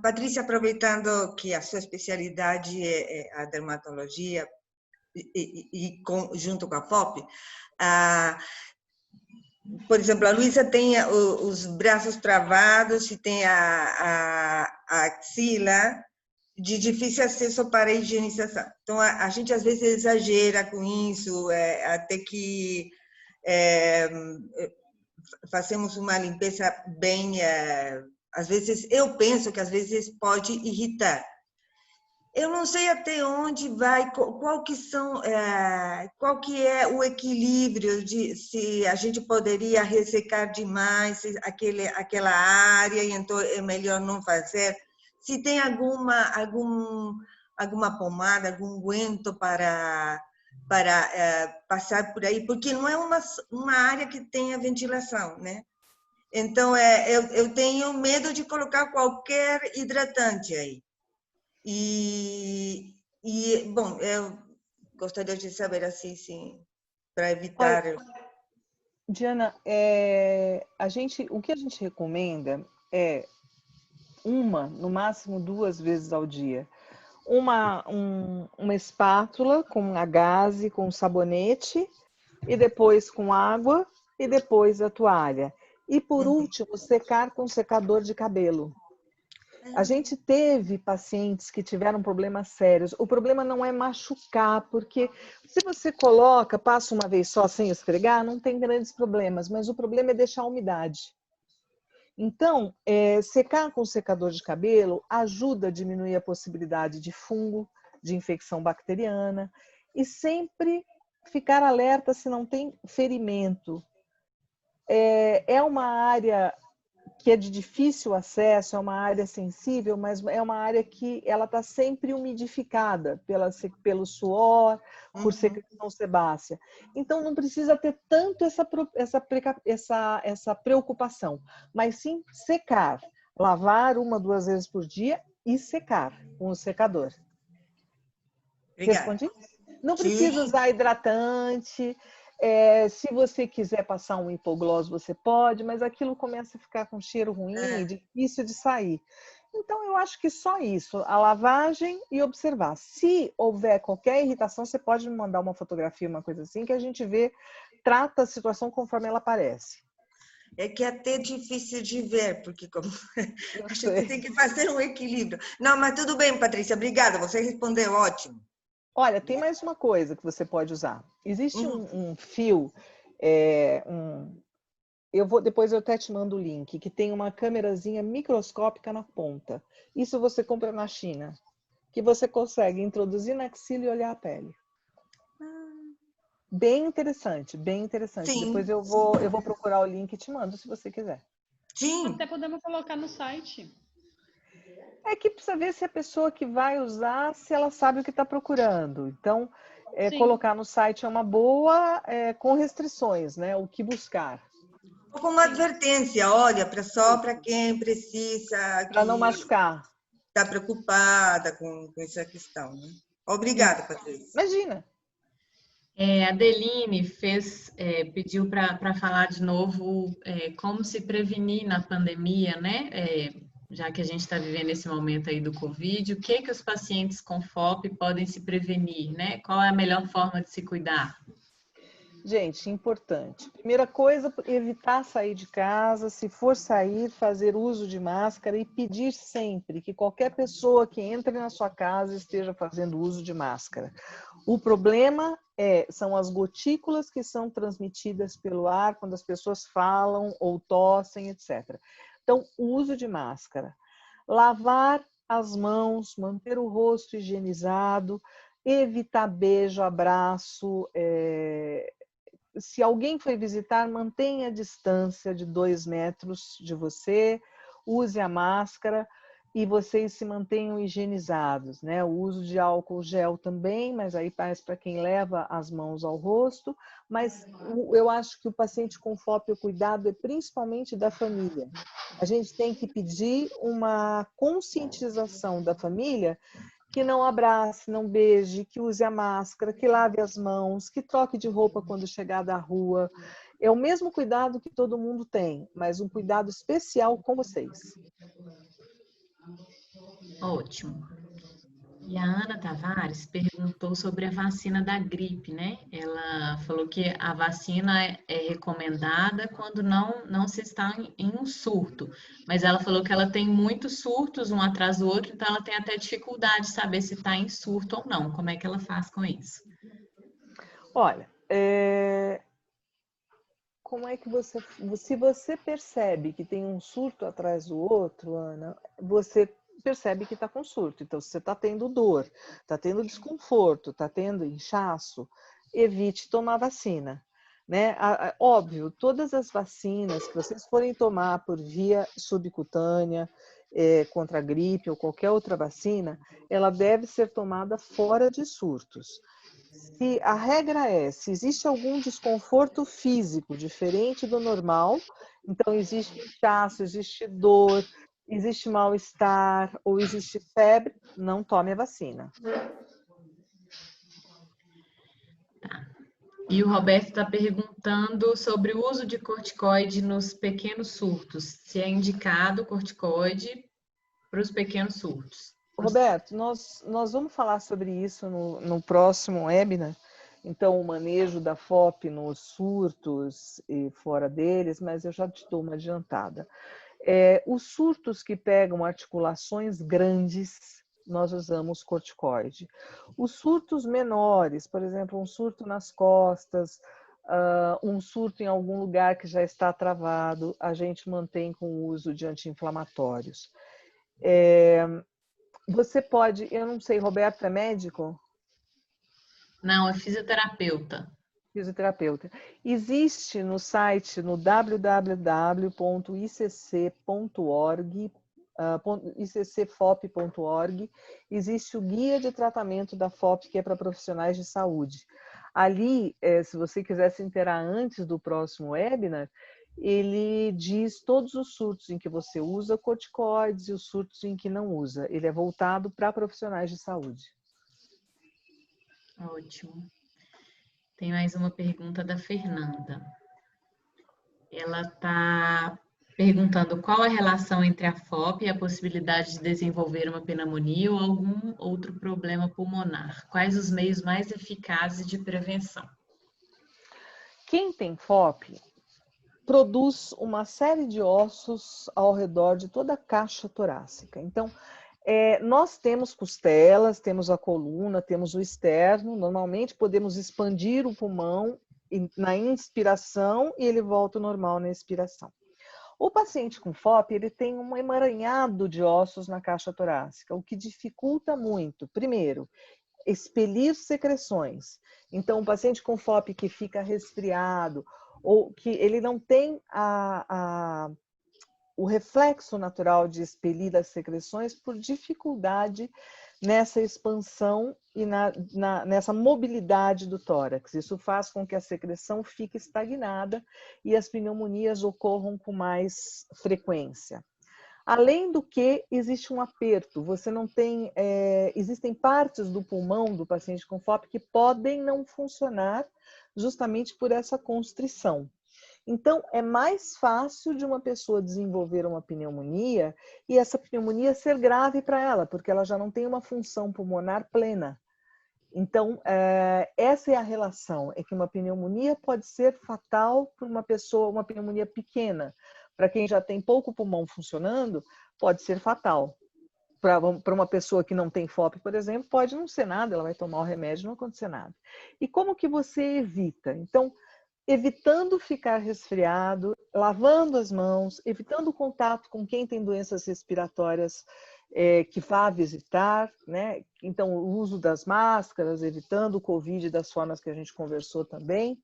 Patrícia, aproveitando que a sua especialidade é a dermatologia junto com a FOP, por exemplo, a Luísa tem os braços travados e tem a axila de difícil acesso para a higienização. Então, a gente às vezes exagera com isso, até que fazemos uma limpeza bem... às vezes, eu penso que às vezes pode irritar. Eu não sei até onde vai, qual que é o equilíbrio de se a gente poderia ressecar demais aquela área, e então é melhor não fazer. Se tem alguma pomada, algum unguento para passar por aí, porque não é uma área que tenha ventilação, né? Então, eu tenho medo de colocar qualquer hidratante aí. Bom, eu gostaria de saber assim, sim, para evitar... Diana, o que a gente recomenda é no máximo 2 vezes ao dia. Uma espátula com a gaze, com sabonete, e depois com água, e depois a toalha. E por último, secar com secador de cabelo. A gente teve pacientes que tiveram problemas sérios. O problema não é machucar, porque se você passa uma vez só sem esfregar, não tem grandes problemas, mas o problema é deixar a umidade. Então, secar com secador de cabelo ajuda a diminuir a possibilidade de fungo, de infecção bacteriana, e sempre ficar alerta se não tem ferimento. É uma área que é de difícil acesso, é uma área sensível, mas é uma área que ela está sempre umidificada pelo suor, por secreção sebácea. Então, não precisa ter tanto essa preocupação, mas sim secar, lavar 1, 2 vezes por dia e secar com o secador. Obrigada. Respondi? Não precisa usar hidratante. Se você quiser passar um hipogloss, você pode, mas aquilo começa a ficar com cheiro ruim e difícil de sair. Então, eu acho que só isso, a lavagem e observar. Se houver qualquer irritação, você pode me mandar uma fotografia, uma coisa assim, que a gente vê, trata a situação conforme ela aparece. É que é até difícil de ver, porque como a gente tem que fazer um equilíbrio. Não, mas tudo bem, Patrícia, obrigada, você respondeu, ótimo. Olha, tem mais uma coisa que você pode usar. Existe um fio, depois eu até te mando o link, que tem uma câmerazinha microscópica na ponta. Isso você compra na China, que você consegue introduzir na axila e olhar a pele. Bem interessante, bem interessante. Sim, depois eu vou procurar o link e te mando, se você quiser. Sim. Até podemos colocar no site. É que precisa ver se a pessoa que vai usar, se ela sabe o que está procurando. Então, colocar no site é uma boa, com restrições, né? O que buscar. Com uma advertência, olha, só para quem precisa... Para não machucar. Está preocupada com essa questão. Né? Obrigada, Patrícia. Imagina. A Adeline pediu para falar de novo como se prevenir na pandemia, né? Já que a gente está vivendo esse momento aí do Covid, o que os pacientes com FOP podem se prevenir, né? Qual é a melhor forma de se cuidar? Gente, importante. Primeira coisa, evitar sair de casa. Se for sair, fazer uso de máscara e pedir sempre que qualquer pessoa que entre na sua casa esteja fazendo uso de máscara. O problema são as gotículas que são transmitidas pelo ar quando as pessoas falam ou tossem, etc. Então, o uso de máscara. Lavar as mãos, manter o rosto higienizado, evitar beijo, abraço. Se alguém foi visitar, mantenha a distância de 2 metros de você, use a máscara e vocês se mantenham higienizados, né? O uso de álcool gel também, mas aí faz para quem leva as mãos ao rosto, mas eu acho que o paciente com FOP, o cuidado é principalmente da família. A gente tem que pedir uma conscientização da família que não abrace, não beije, que use a máscara, que lave as mãos, que troque de roupa quando chegar da rua. É o mesmo cuidado que todo mundo tem, mas um cuidado especial com vocês. Ótimo. E a Ana Tavares perguntou sobre a vacina da gripe, né? Ela falou que a vacina é recomendada quando não se está em um surto. Mas ela falou que ela tem muitos surtos, um atrás do outro, então ela tem até dificuldade de saber se está em surto ou não. Como é que ela faz com isso? Olha, como é que se você percebe que tem um surto atrás do outro, Ana, você percebe que está com surto. Então, se você está tendo dor, está tendo desconforto, está tendo inchaço, evite tomar vacina. Né? Óbvio, todas as vacinas que vocês forem tomar por via subcutânea, contra a gripe ou qualquer outra vacina, ela deve ser tomada fora de surtos. Se a regra se existe algum desconforto físico diferente do normal, então existe inchaço, existe dor, existe mal-estar ou existe febre, não tome a vacina. Tá. E o Roberto está perguntando sobre o uso de corticoide nos pequenos surtos. Se é indicado corticoide para os pequenos surtos. Roberto, nós vamos falar sobre isso no próximo webinar. Então, o manejo da FOP nos surtos e fora deles, mas eu já te dou uma adiantada. Os surtos que pegam articulações grandes, nós usamos corticoide. Os surtos menores, por exemplo, um surto nas costas, um surto em algum lugar que já está travado, a gente mantém com o uso de anti-inflamatórios. Você pode, eu não sei, Roberto é médico? Não, é fisioterapeuta. Fisioterapeuta. Existe no site, no www.icc.org, iccfop.org, existe o Guia de Tratamento da FOP, que é para profissionais de saúde. Ali, se você quiser se inteirar antes do próximo webinar, ele diz todos os surtos em que você usa corticoides e os surtos em que não usa. Ele é voltado para profissionais de saúde. Ótimo. Tem mais uma pergunta da Fernanda. Ela está perguntando qual a relação entre a FOP e a possibilidade de desenvolver uma pneumonia ou algum outro problema pulmonar. Quais os meios mais eficazes de prevenção? Quem tem FOP produz uma série de ossos ao redor de toda a caixa torácica. Então, nós temos costelas, temos a coluna, temos o externo. Normalmente podemos expandir o pulmão na inspiração e ele volta ao normal na expiração. O paciente com FOP, ele tem um emaranhado de ossos na caixa torácica, o que dificulta muito, primeiro, expelir secreções. Então, o paciente com FOP que fica resfriado ou que ele não tem o reflexo natural de expelir as secreções por dificuldade nessa expansão e nessa mobilidade do tórax. Isso faz com que a secreção fique estagnada e as pneumonias ocorram com mais frequência. Além do que, existe um aperto. Você não tem, existem partes do pulmão do paciente com FOP que podem não funcionar justamente por essa constrição. Então, é mais fácil de uma pessoa desenvolver uma pneumonia e essa pneumonia ser grave para ela, porque ela já não tem uma função pulmonar plena. Então, essa é a relação, é que uma pneumonia pode ser fatal para uma pessoa, uma pneumonia pequena. Para quem já tem pouco pulmão funcionando, pode ser fatal. Para uma pessoa que não tem FOP, por exemplo, pode não ser nada, ela vai tomar o remédio e não acontecer nada. E como que você evita? Então, evitando ficar resfriado, lavando as mãos, evitando o contato com quem tem doenças respiratórias que vá visitar, né? Então, o uso das máscaras, evitando o Covid das formas que a gente conversou também,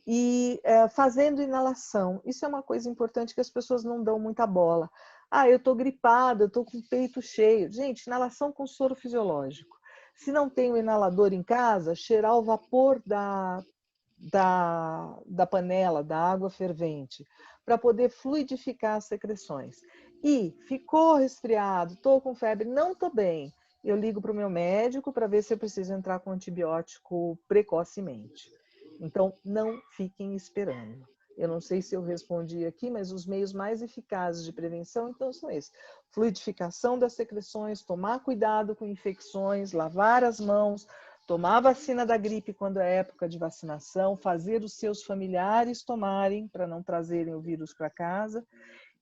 e fazendo inalação. Isso é uma coisa importante que as pessoas não dão muita bola. Ah, eu estou gripada, eu estou com o peito cheio. Gente, inalação com soro fisiológico. Se não tem o inalador em casa, cheirar o vapor da panela, da água fervente, para poder fluidificar as secreções. E ficou resfriado, estou com febre, não estou bem, eu ligo para o meu médico para ver se eu preciso entrar com antibiótico precocemente. Então, não fiquem esperando. Eu não sei se eu respondi aqui, mas os meios mais eficazes de prevenção, então, são esses. Fluidificação das secreções, tomar cuidado com infecções, lavar as mãos, tomar a vacina da gripe quando é época de vacinação, fazer os seus familiares tomarem para não trazerem o vírus para casa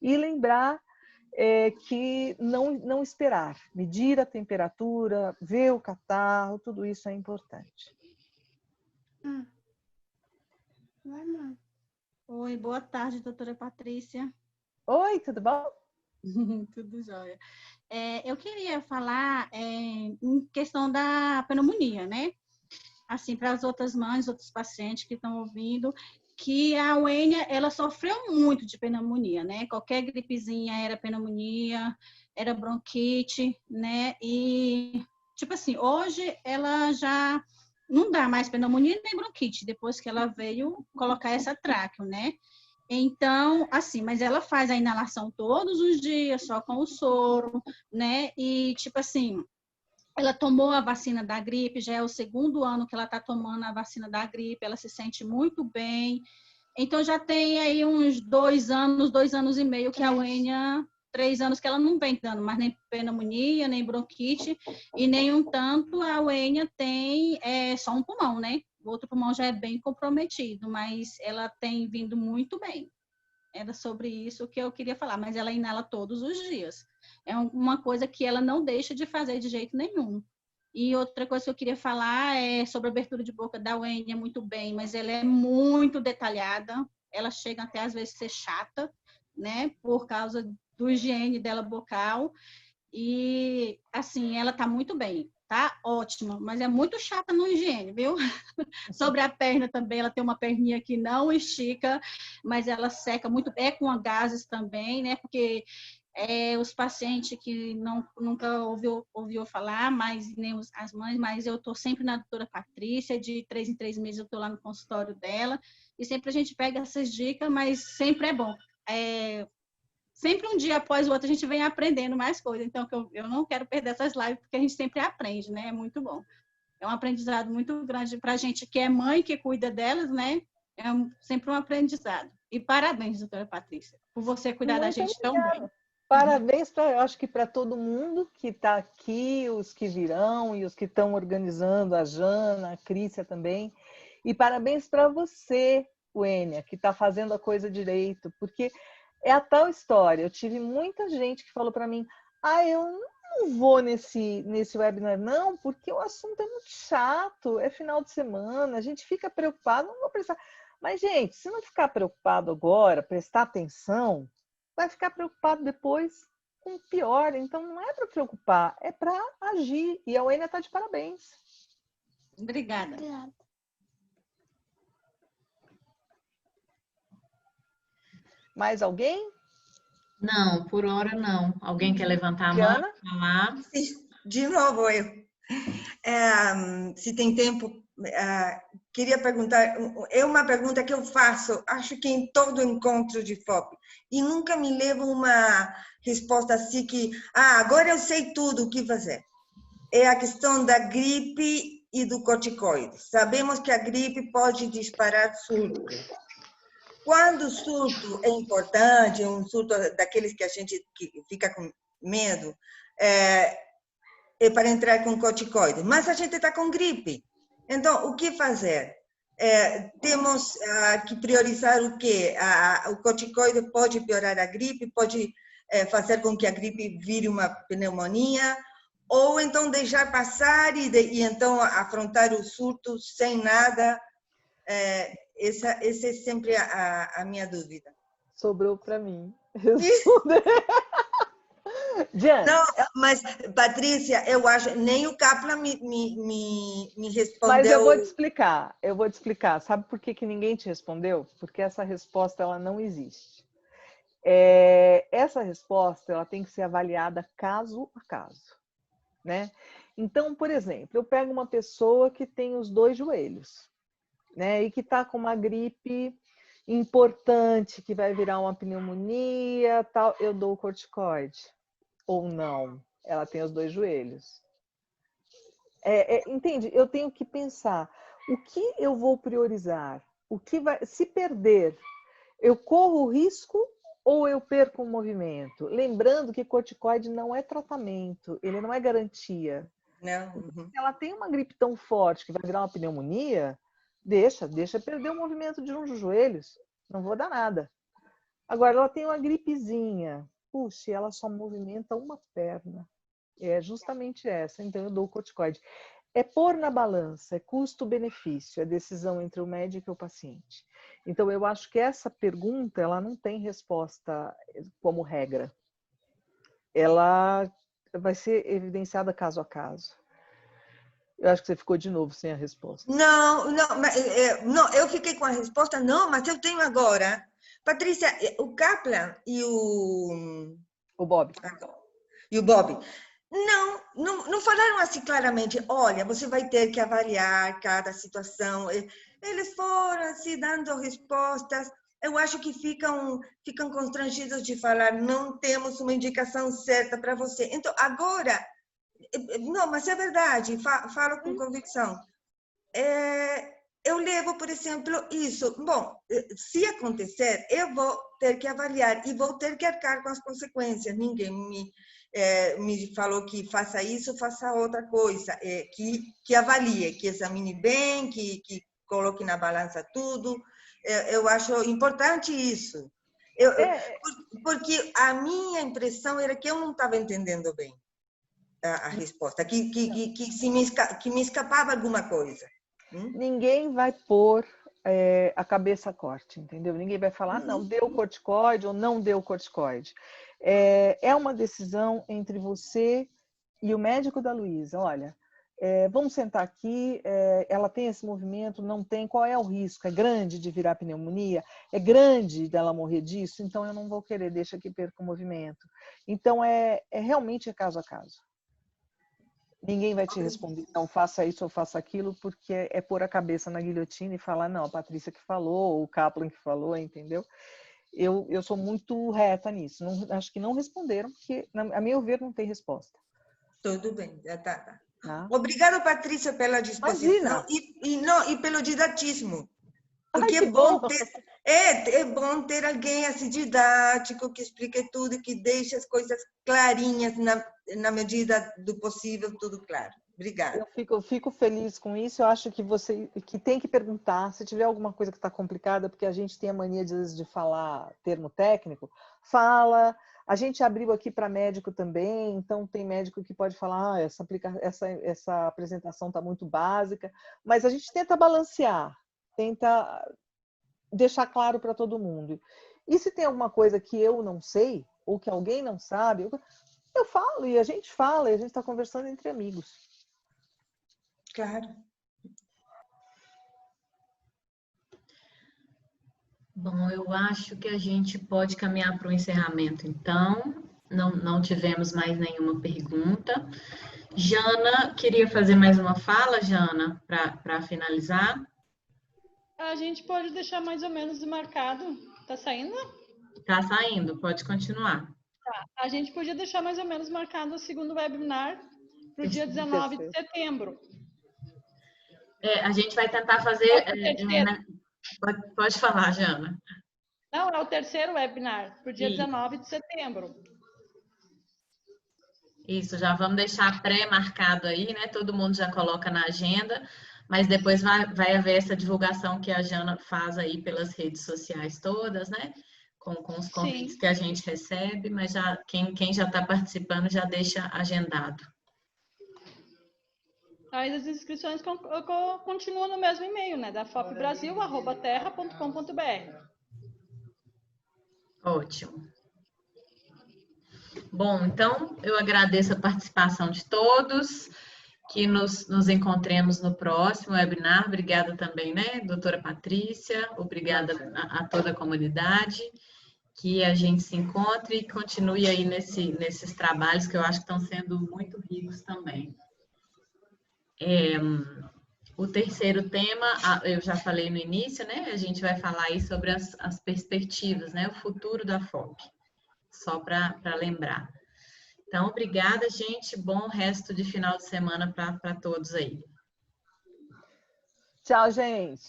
e lembrar que não esperar, medir a temperatura, ver o catarro, tudo isso é importante. Oi, boa tarde, doutora Patrícia. Oi, tudo bom? Tudo jóia. Eu queria falar em questão da pneumonia, né? Assim, para as outras mães, outros pacientes que estão ouvindo, que a Wênia, ela sofreu muito de pneumonia, né? Qualquer gripezinha era pneumonia, era bronquite, né? E, tipo assim, hoje ela já não dá mais pneumonia nem bronquite, depois que ela veio colocar essa tráqueo, né? Então, assim, mas ela faz a inalação todos os dias, só com o soro, né? E, tipo assim, ela tomou a vacina da gripe, já é o segundo ano que ela está tomando a vacina da gripe, ela se sente muito bem. Então, já tem aí uns 2 anos e meio que a Wênia, 3 anos que ela não vem dando mais nem pneumonia, nem bronquite, e nem um tanto a Wênia tem só um pulmão, né? O outro pulmão já é bem comprometido, mas ela tem vindo muito bem. Era sobre isso que eu queria falar, mas ela inala todos os dias. É uma coisa que ela não deixa de fazer de jeito nenhum. E outra coisa que eu queria falar é sobre a abertura de boca da Wênia, muito bem, mas ela é muito detalhada, ela chega até às vezes ser chata, né, por causa do higiene dela bucal, e assim, ela tá muito bem tá ótima, mas é muito chata no higiene, viu? Sobre a perna também, ela tem uma perninha que não estica, mas ela seca muito, é com gases também, né? Porque os pacientes que nunca ouviu falar, mas nem as mães, mas eu estou sempre na doutora Patrícia, de 3 em 3 meses eu estou lá no consultório dela, e sempre a gente pega essas dicas, mas sempre é bom. Sempre um dia após o outro a gente vem aprendendo mais coisas, então eu não quero perder essas lives, porque a gente sempre aprende, né? É muito bom. É um aprendizado muito grande para a gente que é mãe, que cuida delas, né? Sempre um aprendizado. E parabéns, doutora Patrícia, por você cuidar da gente tão bem. Parabéns, eu acho que para todo mundo que está aqui, os que virão e os que estão organizando, a Jana, a Crícia também. E parabéns para você, Wênia, que está fazendo a coisa direito, porque é a tal história. Eu tive muita gente que falou para mim, eu não vou nesse webinar não, porque o assunto é muito chato, é final de semana, a gente fica preocupado, não vou prestar. Mas, gente, se não ficar preocupado agora, prestar atenção, vai ficar preocupado depois com o pior. Então, não é para preocupar, é para agir. E a Wênia está de parabéns. Obrigada. Mais alguém? Não, por hora não. Alguém quer levantar a Diana? mão? Falar? De novo, eu. Se tem tempo, queria perguntar, é uma pergunta que eu faço, acho que em todo encontro de FOP, e nunca me levo uma resposta assim que, agora eu sei tudo o que fazer. É a questão da gripe e do corticoide. Sabemos que a gripe pode disparar surto. Quando o surto é importante, um surto daqueles que a gente fica com medo, é para entrar com corticoide. Mas a gente está com gripe. Então, o que fazer? Temos que priorizar o quê? O corticoide pode piorar a gripe, pode fazer com que a gripe vire uma pneumonia, ou então deixar passar e então afrontar o surto sem nada. Essa é sempre a minha dúvida. Sobrou para mim responder. Diana. Não, mas, Patrícia, eu acho, nem o Kaplan me respondeu. Mas eu vou te explicar. Sabe por que ninguém te respondeu? Porque essa resposta ela não existe. Essa resposta ela tem que ser avaliada caso a caso, né? Então, por exemplo, eu pego uma pessoa que tem os 2 joelhos, né? E que está com uma gripe importante, que vai virar uma pneumonia, tal, eu dou o corticoide. Ou não, ela tem os 2 joelhos. Entende? Eu tenho que pensar, o que eu vou priorizar? O que vai, se perder, eu corro o risco ou eu perco o movimento? Lembrando que corticoide não é tratamento, ele não é garantia. Não. Se ela tem uma gripe tão forte que vai virar uma pneumonia, deixa perder o movimento de um dos joelhos, não vou dar nada. Agora, ela tem uma gripezinha, puxa, ela só movimenta uma perna. É justamente essa, então eu dou o corticoide. É pôr na balança, é custo-benefício, é decisão entre o médico e o paciente. Então, eu acho que essa pergunta, ela não tem resposta como regra. Ela vai ser evidenciada caso a caso. Eu acho que você ficou de novo sem a resposta. Não, eu fiquei com a resposta, não, mas eu tenho agora. Patrícia, o Kaplan e o Bob. E o Bob. Não falaram assim claramente, olha, você vai ter que avaliar cada situação. Eles foram assim, dando respostas. Eu acho que ficam constrangidos de falar, não temos uma indicação certa para você. Então, agora, não, mas é verdade, falo com convicção. Eu levo, por exemplo, isso. Bom, se acontecer, eu vou ter que avaliar e vou ter que arcar com as consequências. Ninguém me falou que faça isso, faça outra coisa. Que avalie, que examine bem, que coloque na balança tudo. Eu acho importante isso. Porque a minha impressão era que eu não estava entendendo bem a resposta, que me escapava alguma coisa. Ninguém vai pôr a cabeça a corte, entendeu? Ninguém vai falar, não, deu corticoide ou não deu corticoide. É uma decisão entre você e o médico da Luísa. Olha, Vamos sentar aqui, ela tem esse movimento, não tem, qual é o risco? É grande de virar pneumonia? É grande dela morrer disso? Então eu não vou querer, deixa que perca o movimento. Então realmente é caso a caso. Ninguém vai te responder, não faça isso ou faça aquilo, porque é pôr a cabeça na guilhotina e falar, não, a Patrícia que falou, o Kaplan que falou, entendeu? Eu sou muito reta nisso. Não, acho que não responderam, porque, a meu ver, não tem resposta. Tudo bem, já tá. Tá? Obrigada, Patrícia, pela disposição e pelo didatismo. Porque Ai, é bom ter alguém assim didático, que explique tudo, que deixe as coisas clarinhas, na medida do possível, tudo claro. Obrigada. Eu fico feliz com isso. Eu acho que você que tem que perguntar, se tiver alguma coisa que está complicada, porque a gente tem a mania de falar termo técnico, fala. A gente abriu aqui para médico também, então tem médico que pode falar, essa apresentação está muito básica, mas a gente tenta balancear, tenta deixar claro para todo mundo. E se tem alguma coisa que eu não sei, ou que alguém não sabe, eu falo, e a gente fala, e a gente está conversando entre amigos. Claro. Bom, eu acho que a gente pode caminhar para o encerramento, então. Não tivemos mais nenhuma pergunta. Jana, queria fazer mais uma fala, Jana, para finalizar? A gente pode deixar mais ou menos marcado. Tá saindo? Tá saindo, pode continuar. Tá. A gente podia deixar mais ou menos marcado o segundo webinar para o dia 19 de setembro. A gente vai tentar fazer... Pode falar, Jana. Não, é o terceiro webinar, para o dia 19 de setembro. Isso, já vamos deixar pré-marcado aí, né? Todo mundo já coloca na agenda, mas depois vai haver essa divulgação que a Jana faz aí pelas redes sociais todas, né? Com os convites que a gente recebe, mas já quem já está participando já deixa agendado. As inscrições continuam no mesmo e-mail, né? Da fopbrasil@terra.com.br. Ótimo. Bom, então eu agradeço a participação de todos, que nos encontremos no próximo webinar. Obrigada também, né, doutora Patrícia, obrigada a toda a comunidade, que a gente se encontre e continue aí nesses trabalhos que eu acho que estão sendo muito ricos também. O terceiro tema, eu já falei no início, né, a gente vai falar aí sobre as perspectivas, né, o futuro da FOP, só para lembrar. Então, obrigada, gente. Bom resto de final de semana para todos aí. Tchau, gente.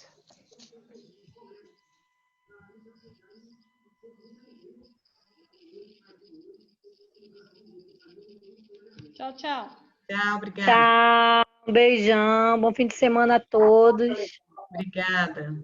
Tchau, tchau. Tchau, obrigada. Tchau, um beijão, bom fim de semana a todos. Obrigada.